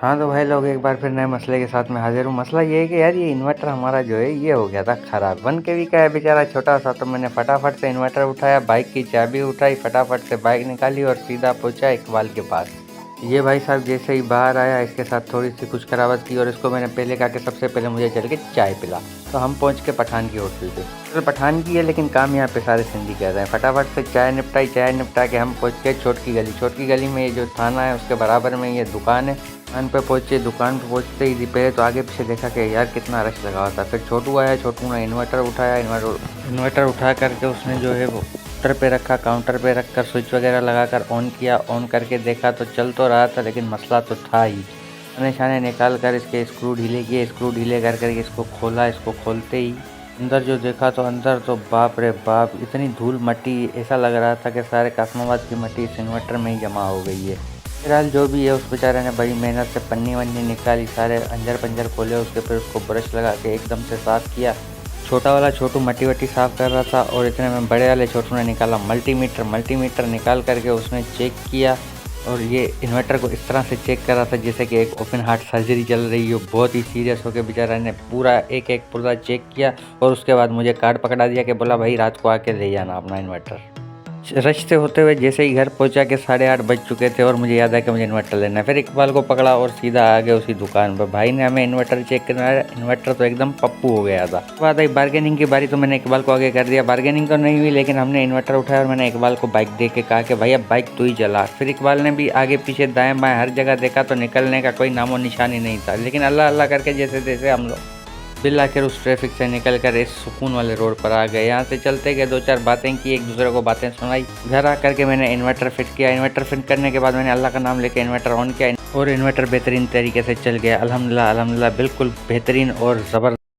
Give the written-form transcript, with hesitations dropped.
हाँ तो भाई लोग एक बार फिर नए मसले के साथ में हाजिर हूँ। मसला ये है कि यार ये इन्वर्टर हमारा जो है ये हो गया था ख़राब। बन के भी क्या है बेचारा छोटा सा, तो मैंने फटाफट से इन्वर्टर उठाया, बाइक की चाबी उठाई, फटाफट से बाइक निकाली और सीधा पहुँचा इकबाल के पास। ये भाई साहब जैसे ही बाहर आया इसके साथ थोड़ी सी कुछ खराबत की और इसको मैंने पहले कहा कि सबसे पहले मुझे चल के चाय पिला। तो हम पहुँच के पठान की होटल पे। तो पठान की है लेकिन काम यहाँ पे सारे सिंधी कर रहे हैं। फटाफट से चाय निपटा के हम पहुँच गए छोटकी गली में ये जो थाना है उसके बराबर में ये दुकान है। दुकान पे पहुँचते ही पहले तो आगे पीछे देखा कि यार कितना रश लगा हुआ था। फिर छोटू आया, छोटू ने इन्वर्टर उठाया, इन्वर्टर उठा करके उसने जो है वो काउंटर पे रख कर स्विच वगैरह लगाकर ऑन किया। ऑन करके देखा तो चल तो रहा था लेकिन मसला तो था ही। मैंने छाने निकाल कर इसके स्क्रू ढीले किए, स्क्रू ढीले कर करके इसको खोला। इसको खोलते ही अंदर जो देखा तो अंदर तो बाप रे बाप, इतनी धूल मट्टी, ऐसा लग रहा था कि सारे कासमाबाद की मट्टी इस इन्वर्टर में ही जमा हो गई है। फिलहाल जो भी है उस बेचारे ने बड़ी मेहनत से पन्नी वन्नी निकाली, सारे अंजर पंजर खोले उसके, फिर उसको ब्रश लगा के एकदम से साफ़ किया। छोटा वाला छोटू मट्टी वट्टी साफ़ कर रहा था और इतने में बड़े वाले छोटू ने निकाला मल्टीमीटर निकाल करके उसने चेक किया। और ये इन्वर्टर को इस तरह से चेक कर रहा था जैसे कि एक ओपन हार्ट सर्जरी चल रही हो। बहुत ही सीरियस होकर बेचारा ने पूरा एक पुर्जा चेक किया और उसके बाद मुझे कार्ड पकड़ा दिया कि बोला भाई रात को आके ले जाना अपना इन्वर्टर। रश से होते हुए जैसे ही घर पहुंचा के 8:30 बज चुके थे और मुझे याद आया कि मुझे इन्वर्टर लेना है। फिर इकबाल को पकड़ा और सीधा आ गए उसी दुकान पर। भाई ने हमें इन्वर्टर चेक करवाया, इन्वर्टर तो एकदम पप्पू हो गया था। बाद आई बार्गेनिंग की बारी, तो मैंने इकबाल को आगे कर दिया। बार्गेनिंग तो नहीं हुई लेकिन हमने इन्वर्टर उठाया और मैंने इकबाल को बाइक दे के कहा कि भाई अब बाइक तू ही चला। फिर इकबाल ने भी आगे पीछे दाएँ बाएँ हर जगह देखा तो निकलने का कोई नामो निशानी नहीं था, लेकिन अल्लाह अल्लाह करके जैसे तैसे हम लोग बिल आखिर उस ट्रैफिक से निकल कर इस सुकून वाले रोड पर आ गए। यहाँ से चलते गए, 2-4 बातें की, एक दूसरे को बातें सुनाई। घर आ करके मैंने इन्वर्टर फिट किया। इन्वर्टर फिट करने के बाद मैंने अल्लाह का नाम लेकर इन्वर्टर ऑन किया और इन्वर्टर बेहतरीन तरीके से चल गया। अल्हम्दुलिल्लाह बिल्कुल बेहतरीन और ज़बरदस्त।